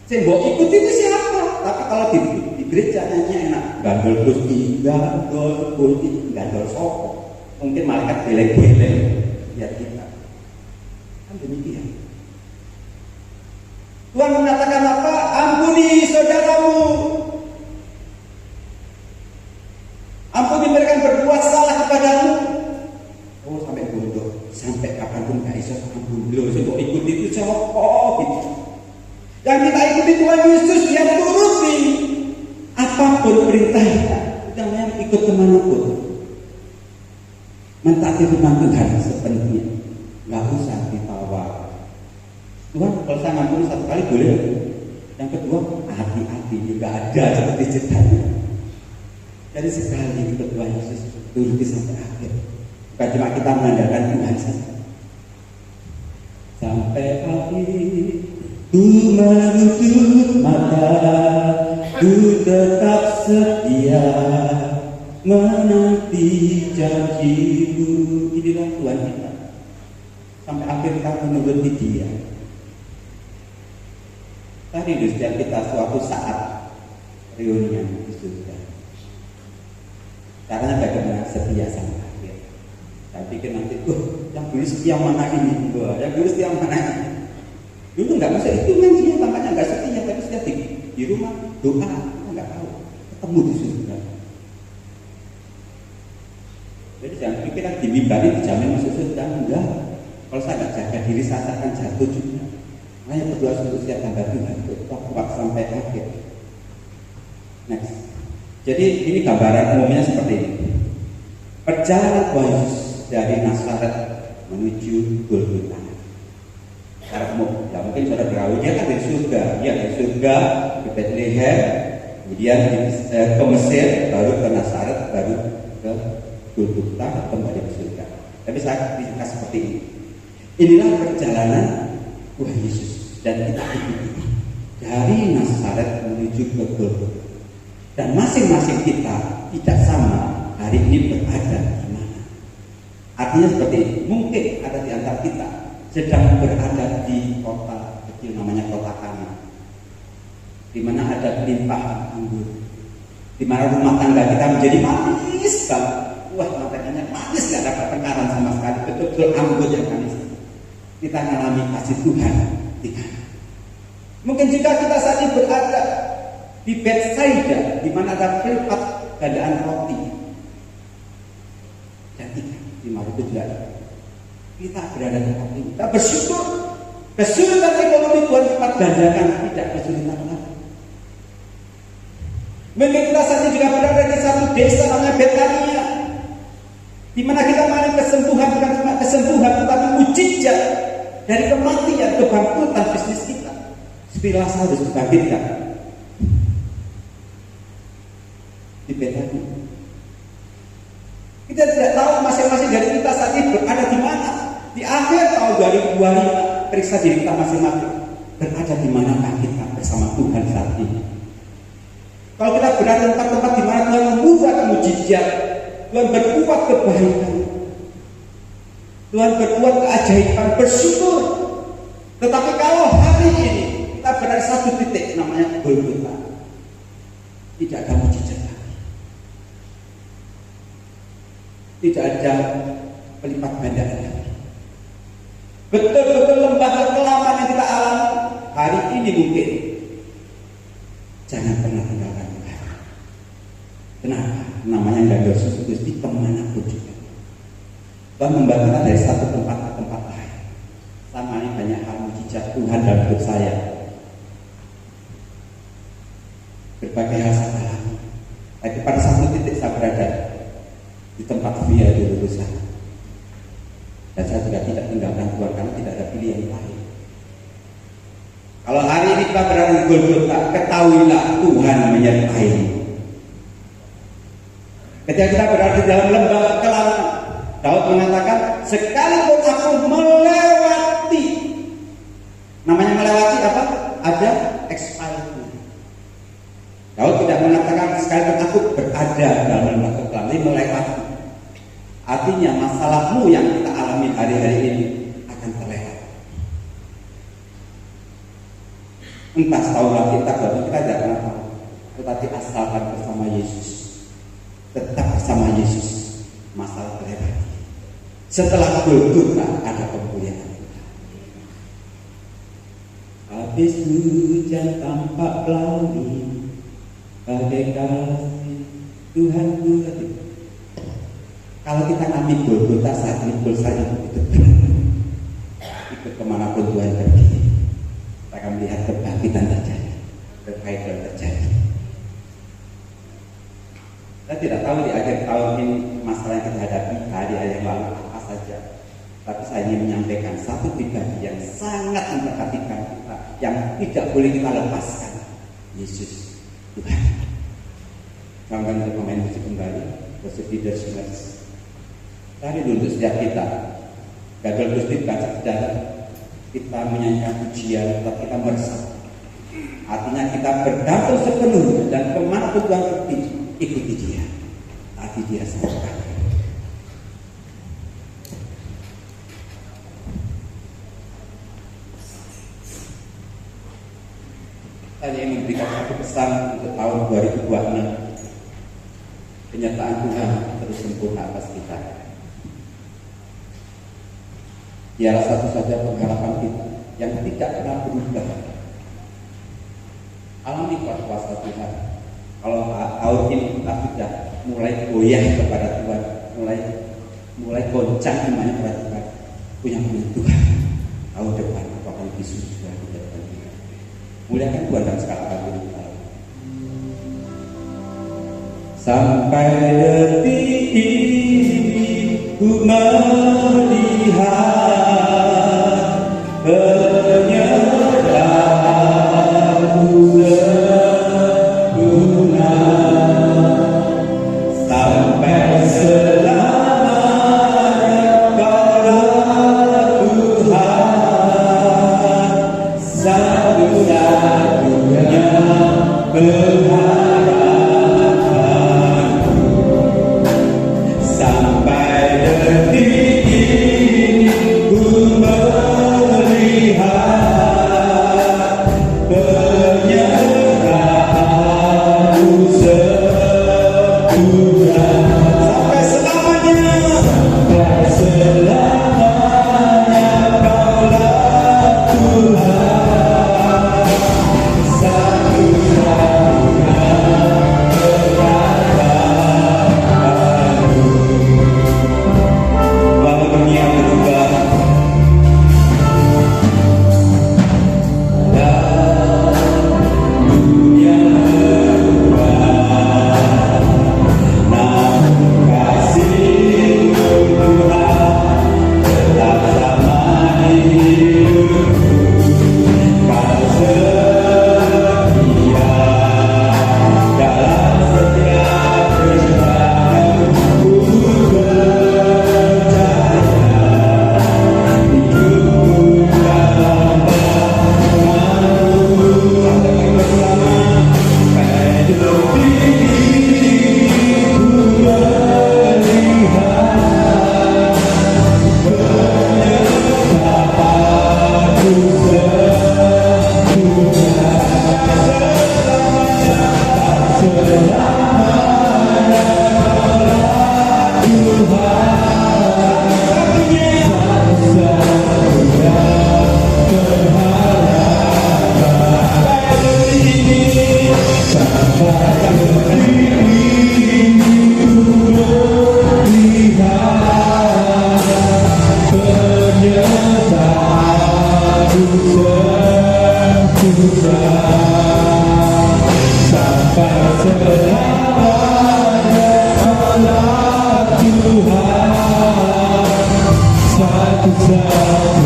Saya mau ikut itu siapa? Tapi kalau di gereja hanya enak, gandol Gusti, gandol soko. Mungkin malaikat geleng-geleng lihat kita. Kan demikian. Tuhan mengatakan apa? Ampuni saudaramu. Ampuni mereka yang berbuat salah kepadamu. Oh sampai bodoh, sampai kapanpun gak bisa ampun. Loh, saya mau ikut itu siapa? Gitu. Yang kita ikuti Tuhan Yesus, yang turuti apapun perintahnya, jangan ikut kemanapun. Mentaati firman Tuhan sepenuhnya, nggak usah ditawar. Tuhan kalau saya ngampuni satu kali boleh. Yang kedua hati-hati, nggak ada seperti ceritanya. Jadi sekali ikut Tuhan Yesus, turuti sampai akhir. Bukan cuma kita mengandalkan Tuhan saja. Sampai akhir. Ku menutup mata, ku tetap setia menanti janji-Mu. Inilah Tuhan kita. Sampai akhir kita menuruti Dia. Tadi setiap kita suatu saat reunian di surga. Caranya bagaimana setia sampai akhir. Saya pikir nanti, yang dulu setia mana ini? Yang dulu setia mana ini? Dulu nggak bisa hitungan dia, tampaknya nggak setia, tapi setiap di rumah doa, kita nggak tahu ketemu di surga. Jadi jangan pikir di mimbar ini dijamin masuk surga, enggak. Kalau saya nggak jaga diri, saya akan jatuh juga. Makanya berdoa untuk setiap tanggal Tuhan, kuat sampai akhir. Next. Jadi ini gambaran umumnya seperti ini. Perjalanan Tuhan Yesus dari Nazaret menuju Golgota. Ya mungkin saudara berau, dia kan dari surga, dia dari surga ke Bethlehem, kemudian ke Mesir, baru ke Nazaret, baru ke Golgota, kembali ke surga. Tapi saya cerita seperti ini. Inilah perjalanan Tuhan Yesus dan kita ikuti. dari Nazaret menuju ke Golgota. Dan masing-masing kita tidak sama hari ini berada di mana. Artinya seperti ini, mungkin ada di antara kita sedang berada di kota kecil namanya kota Kana, di mana ada limpahan anggur, di mana rumah tangga kita menjadi manis banget. Wah, matanya manis, gak dapat tengkaran sama sekali, betul-betul anggur yang manis. Kita mengalami kasih Tuhan di sana. Mungkin juga kita saat ini berada di Betsaida, di mana ada khilafat gandaan roti dan ikan. Di mana itu juga kita berada di tempat ini. Kita bersyukur kesulitan ekonomi Tuhan cepat gandakan, tidak kesulitan lagi. Mungkin kita saat ini juga berada di satu desa namanya Betania, di mana kita mengalami kesembuhan, bukan cuma kesembuhan, tetapi mujizat dari kematian, kebangkitan bisnis kita. Seperti Lazarus dibangkitkan di Betania. Kita tidak tahu masing-masing dari kita saat ini berada di mana. Di akhir tahun 2025, periksa diri kita masing-masing, berada di manakah kita bersama Tuhan saat ini. Kalau kita berada di tempat-tempat di mana Tuhan membuat mujizat, Tuhan berbuat kebaikan, Tuhan berbuat keajaiban, bersyukur. Tetapi kalau hari ini kita berada di satu titik namanya Golgota, tidak ada mujizat lagi, tidak ada pelipat gandaan lagi. Betul-betul lembah kekelaman yang kita alami hari ini mungkin. Jangan pernah tinggalkan Tuhan. Kenapa? Namanya gagal Yesus Kristus kemanapun juga. Tuhan membawa kita dari satu tempat ke tempat lain. Sama ini banyak hal mujizat Tuhan dalam hidup saya. Berbagai hal saya alami. Tapi pada satu titik saya berada di tempat Via Dolorosa. Dan saya juga tidak tinggalkan Tuhan karena tidak ada pilihan lain. Kalau hari ini kita berada di Golgota, ketahuilah Tuhan menyertai. Ketika kita berada di dalam lembah kekelaman, Daud mengatakan, sekalipun aku melewati. Namanya melewati apa? Ada expiration. Daud tidak mengatakan sekalipun aku berada dalam lembah kekelaman, ini melewati. Artinya masalahmu yang kita alami hari-hari ini akan terlewat. Entah setahun lagi, entah berapa, kita tidak pernah tahu. Tetapi asalkan bersama Yesus, tetap bersama Yesus, masalah terlewat. Setelah Golgota ada kemuliaan. Habis hujan tampak pelangi, bagai kasih Tuhan Tuhan. Kalau kita ngambil Golgota saat ini, saya itu benar. Ikut kemanapun Tuhan pergi, kita akan melihat kebangkitan terjadi, kebaikan terjadi. Saya tidak tahu di akhir tahun ini masalah yang kita hadapi hari-hari yang lalu apa saja. Tapi saya ingin menyampaikan satu pribadi yang sangat memperhatikan kita, yang tidak boleh kita lepaskan. Yesus Tuhan. Jangan kita pemain musik kembali, worship leaders singers. Tadi dulu setiap kita gagal Gusti baca sejarah, kita menyanyikan pujian, tetap kita meresap. Artinya kita bergantung sepenuhnya dan kemanapun Tuhan pergi, ikuti Dia. Tapi Dia sanggup. Saya ingin memberikan satu pesan untuk tahun 2026. Penyertaan Tuhan terus sempurna atas kita. Dialah satu-satunya pengharapan kita yang tidak pernah berubah. Alami kuasa Tuhan. Kalau tahun ini kita sudah mulai goyah kepada Tuhan, mulai goncang imannya kepada Tuhan, punya Tuhan. Tahun depan aku akan lebih sukses lagi daripada kita. Muliakan Tuhan dalam segala hal kita. Sampai detik ini ku melihat penyerahmu sempurna sampai selamanya pada Tuhan satu
satu-satunya pengharapanku. Sampai detik ini ku melihat penyertaanmu sepenuhnya. Sampai selamanya, sampai selamanya Kaulah Tuhan, satu-satunya pengharapanku. Walau dunia berubah dan dunia berubah, namun kasih-Mu Tuhan tetap sama di hidupku. Kau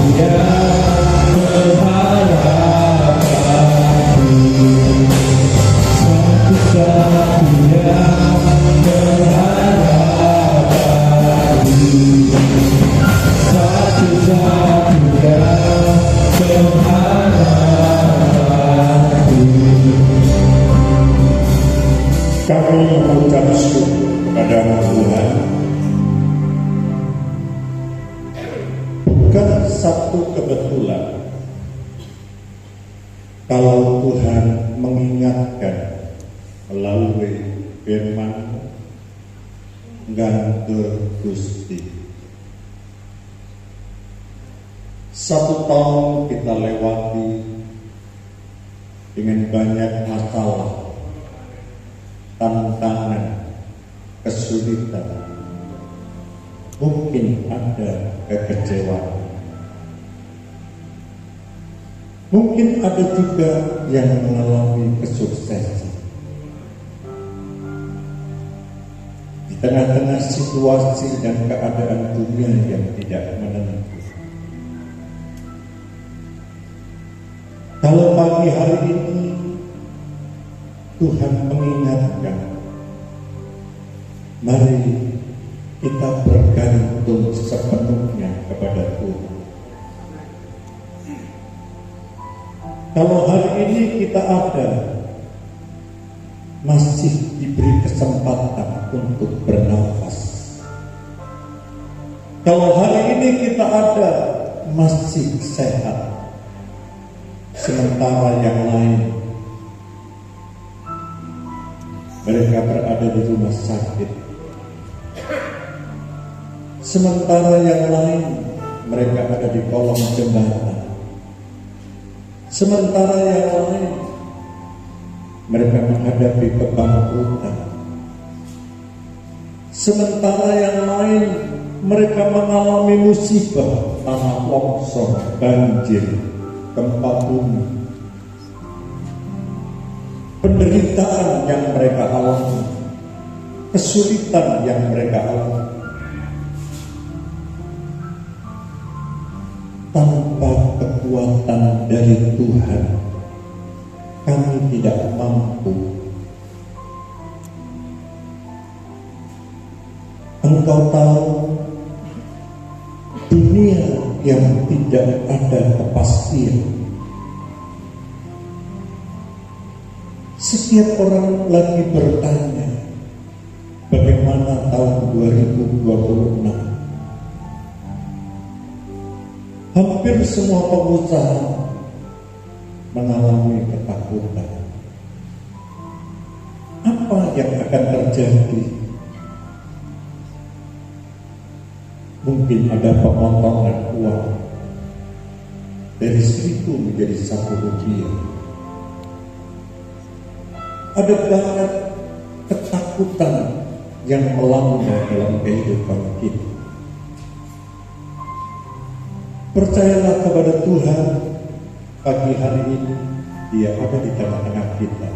setia dalam setiap perjalananku.
Kami mengucap syukur kepada Tuhan. Bukan satu kebetulan kalau Tuhan mengingatkan melalui firman nganggur Gusti. 1 tahun kita lewati dengan banyak masalah, tantangan, kesulitan, mungkin ada kekecewaan, mungkin ada juga yang mengalami kesuksesan. Di tengah-tengah situasi dan keadaan dunia yang tidak menentu, kalau pagi hari ini Tuhan mengingatkan, mari kita bergantung sepenuhnya kepada Tuhan. Kalau hari ini kita masih diberi kesempatan untuk bernafas. Kalau hari ini kita masih sehat, sementara yang lain mereka berada di rumah sakit, sementara yang lain mereka ada di kolong jembatan, sementara yang lain mereka menghadapi kebangkrutan, sementara yang lain mereka mengalami musibah, tanah longsor, banjir, gempa bumi, penderitaan yang mereka alami, kesulitan yang mereka alami. Tanpa kekuatan dari Tuhan, kami tidak mampu. Engkau tahu, dunia yang tidak ada kepastian, Setiap orang lagi bertanya, bagaimana tahun 2026? Hampir semua pengusaha mengalami ketakutan. Apa yang akan terjadi? Mungkin ada pemotongan uang dari 1.000 menjadi 1 rupiah. Ada banyak ketakutan yang melanda dalam kehidupan kita. Percayalah kepada Tuhan, pagi hari ini Dia ada di tengah-tengah kita.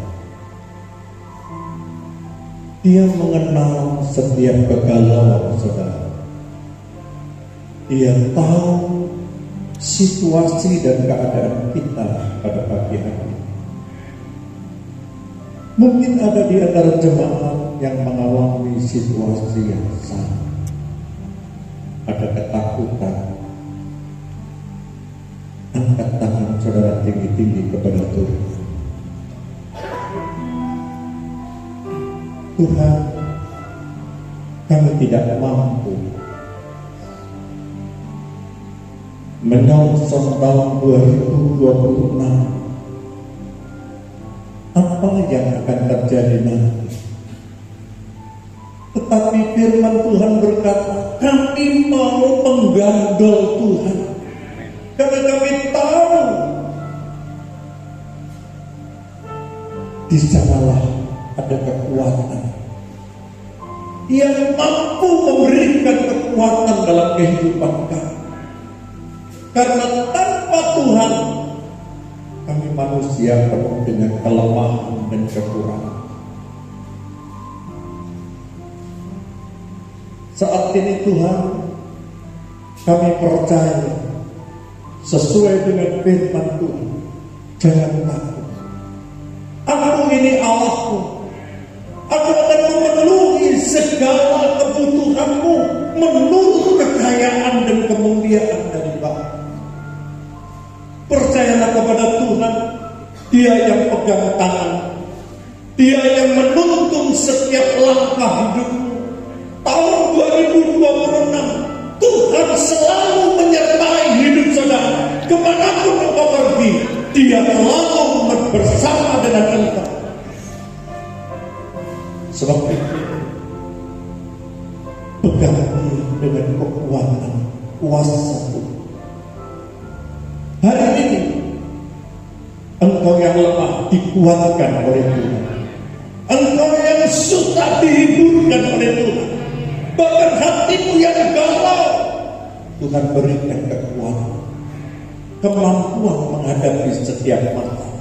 Dia mengenal setiap kegalauan saudara. Dia tahu situasi dan keadaan kita pada pagi hari ini. Mungkin ada di antara jemaat yang mengalami situasi yang sama. Ada ketakutan. Angkat tangan saudara tinggi-tinggi kepada Tuhan. Tuhan, kami tidak mampu menyongsong tahun 2026. Apa yang akan terjadi nanti? Tetapi firman Tuhan berkata, kami mau menggandol Tuhan. Karena kami tahu di sanalah ada kekuatan yang mampu memberikan kekuatan dalam kehidupan kami. Karena tanpa Tuhan, kami manusia penuh dengan kelemahan dan kekurangan. Saat ini Tuhan, kami percaya sesuai dengan firman Tuhan, jangan takut. Aku ini Allahmu. Aku akan memenuhi segala kebutuhanmu menurut kekayaan dan kemuliaan dari Bapa. Percayalah kepada Tuhan, Dia yang pegang tangan, Dia yang menuntun setiap langkah hidupmu. Tahun 2026 Tuhan selalu menyertai hidup saudara. Kemanapun engkau pergi, Dia selalu bersama dengan engkau. Sebab itu, pegang Dia dengan kekuatan kuasa Tuhan. Hari ini engkau yang lemah dikuatkan oleh Tuhan. Engkau yang susah dihiburkan oleh Tuhan. Bahkan hatimu yang galau, Tuhan berikan kekuatan, kemampuan menghadapi setiap masalah.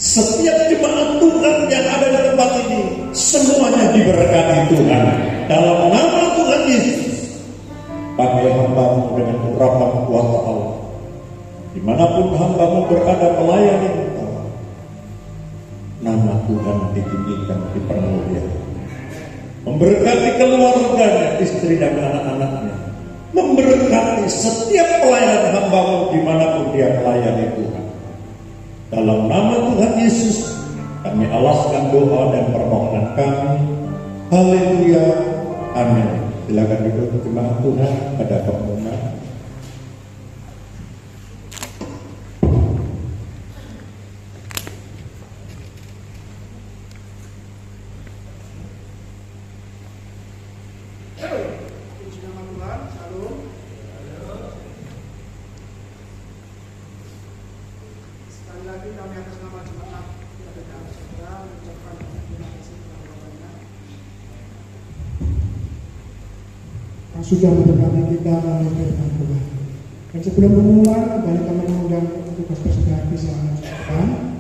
Setiap jemaat Tuhan yang ada di tempat ini, semuanya diberkati Tuhan. Dalam nama Tuhan Yesus, pakai hamba-Mu dengan urapan kuasa Allah. Dimanapun hamba-Mu berada melayani Engkau, nama Tuhan ditinggikan, dipermuliakan. Memberkati keluarganya, istri dan anak-anaknya. Memberkati setiap pelayanan hamba-Mu dimanapun dia melayani Tuhan. Dalam nama Tuhan Yesus, kami alaskan doa dan permohonan kami. Haleluya, amin. Silakan duduk jemaat Tuhan pada pengumuman.
Sudah mendekati kita melalui firman Tuhan. Dan sebelum pengumuman, kembali kami mengundang petugas persediaan bisa mengucapkan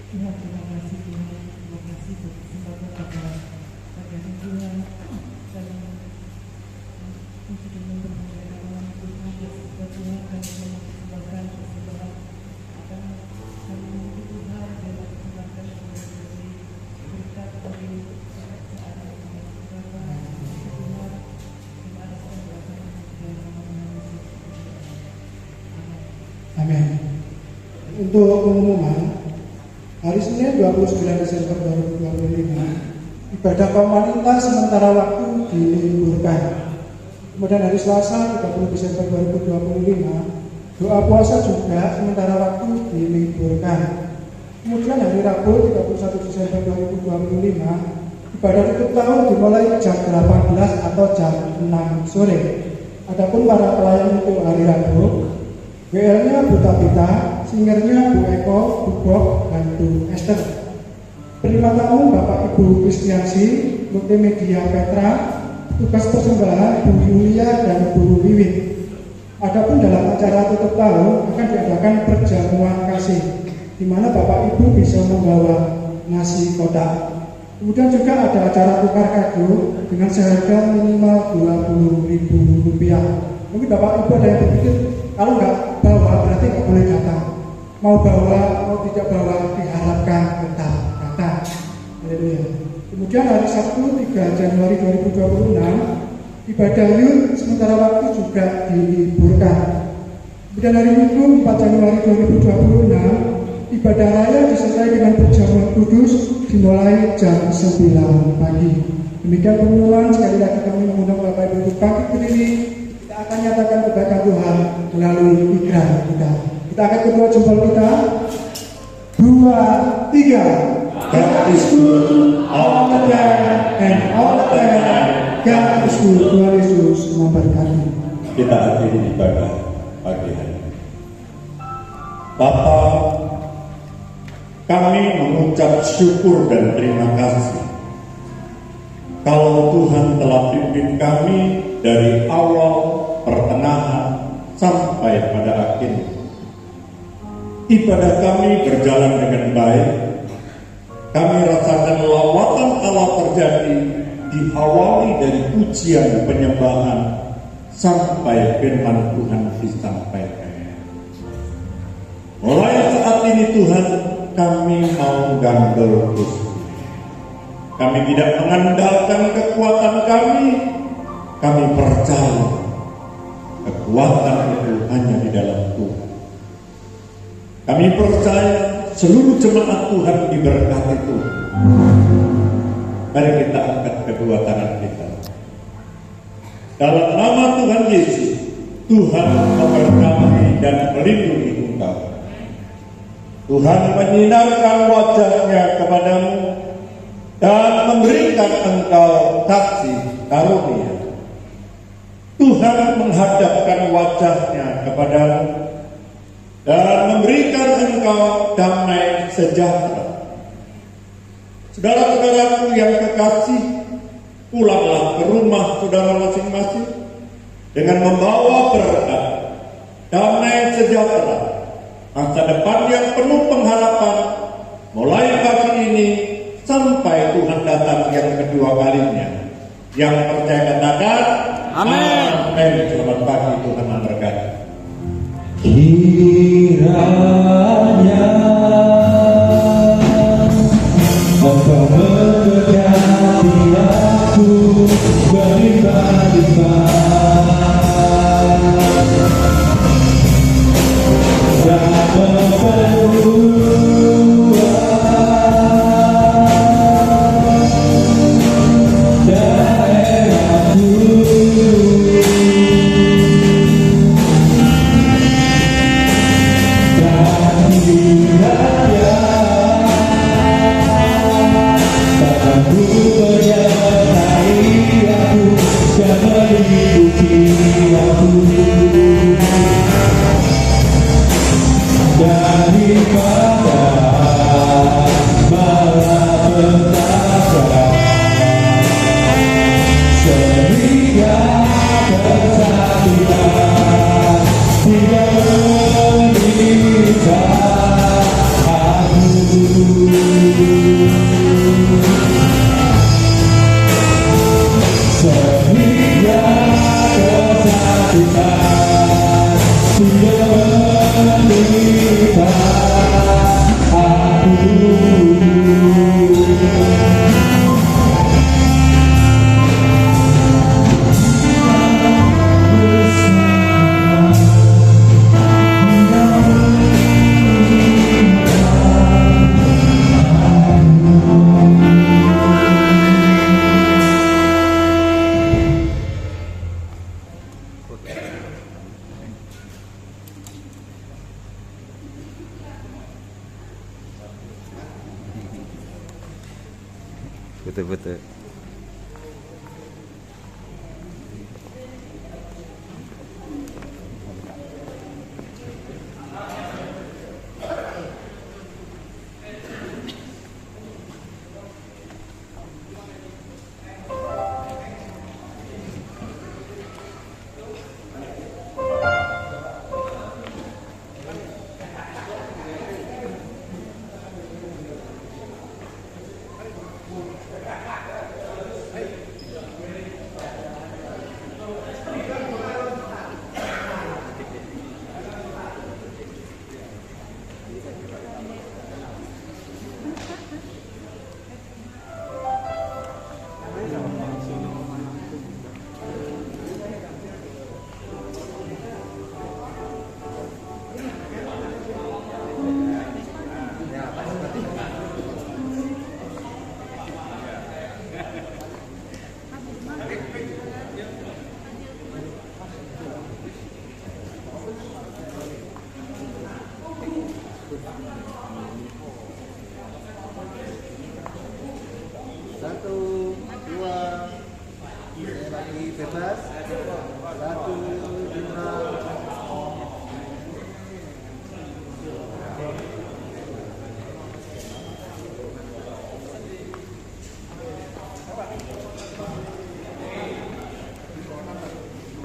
Tuhan, terima kasih Tuhan, terima kasih untuk kesempatan pada Tuhan dan untuk mempermuliakan Tuhan dan sebuah Tuhan kami mempersembahkan persembahan akan kami memuji Tuhan dan mempersembahkan berkat bagi saat ini Tuhan. Terima kasih Tuhan, terima kasih Tuhan.
Amin. Untuk pengumuman, hari Senin 29 Desember 2025, ibadah kaum wanita sementara waktu diliburkan. Kemudian hari Selasa 30 Desember 2025, doa puasa juga sementara waktu diliburkan. Kemudian hari Rabu 31 Desember 2025, ibadah tutup tahun dimulai jam 18 atau jam 6 sore. Adapun para pelayan untuk hari Rabu, WL-nya Bu Tabita, singernya Bu Eko, Bu Bob, dan Bu Esther. Penerima tamu Bapak Ibu Kristiansi, multimedia Petra, tugas persembahan Bu Yulia dan Bu Wiwit. Adapun dalam acara tutup tahun akan diadakan perjamuan kasih, di mana Bapak Ibu bisa membawa nasi kotak. Kemudian juga ada acara tukar kado dengan seharga minimal Rp20.000. Mungkin Bapak Ibu ada yang berpikir, kalau nggak bawa berarti nggak boleh datang. Mau bawa, mau tidak bawa, diharapkan tetap datang. Haleluya. Kemudian hari Sabtu 3 Januari 2026, ibadah Yud sementara waktu juga diliburkan. Kemudian hari Minggu 4 Januari 2026, ibadah raya disertai dengan perjamuan kudus dimulai jam 9 pagi. Demikian pengumuman. Sekali lagi kami mengundang Bapak Ibu untuk bangkit berdiri. Kita akan nyatakan kebaikan Tuhan melalui ikrar kita. Kita angkat kedua jempol kita. 2, 3. God is good all the time and all the time. God is good. Tuhan Yesus memberkati.
Kita akhiri ibadah pagi hari. Bapa, kami mengucap syukur dan terima kasih kalau Tuhan telah pimpin kami dari awal, pertengahan, sampai pada akhirnya. Ibadah kami berjalan dengan baik. Kami rasakan lawatan Allah terjadi, diawali dari pujian penyembahan sampai firman Tuhan disampaikan. Mulai saat ini Tuhan, kami mau gandol Gusti. Kami tidak mengandalkan kekuatan kami percaya kekuatan itu hanya di dalam Tuhan. Kami percaya seluruh jemaat Tuhan diberkati Tuhan. Mari kita angkat kedua tangan kita. Dalam nama Tuhan Yesus, Tuhan memberkati dan melindungi engkau. Tuhan menyinarkan wajahnya kepadamu dan memberikan engkau kasih karunia. Tuhan menghadapkan wajahnya kepadamu dan memberikan engkau damai sejahtera. Saudara-saudaraku yang kekasih, pulanglah ke rumah saudara masing-masing dengan membawa berkat, damai sejahtera, masa depan yang penuh pengharapan, mulai pagi ini sampai Tuhan datang yang kedua kalinya. Yang percaya katakan
Amin.
Amin. Selamat pagi, Tuhan memberkati.
Kiranya Engkau memberkati aku berlimpah-limpah dan memperluas daerahku.
Betul-betul.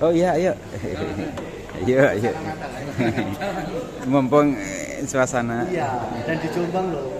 Oh iya, ayo. Yuk. Mumpung suasana.
Iya, dan di Jombang loh.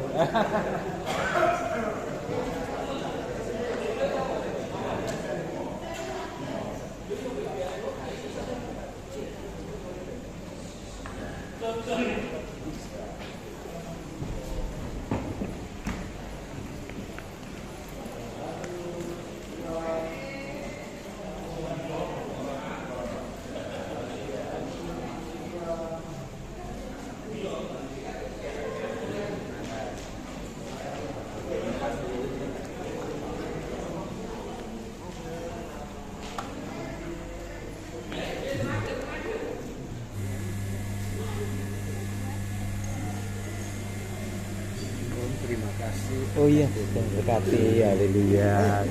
Terima kasih.
Oh iya, berkati, haleluya.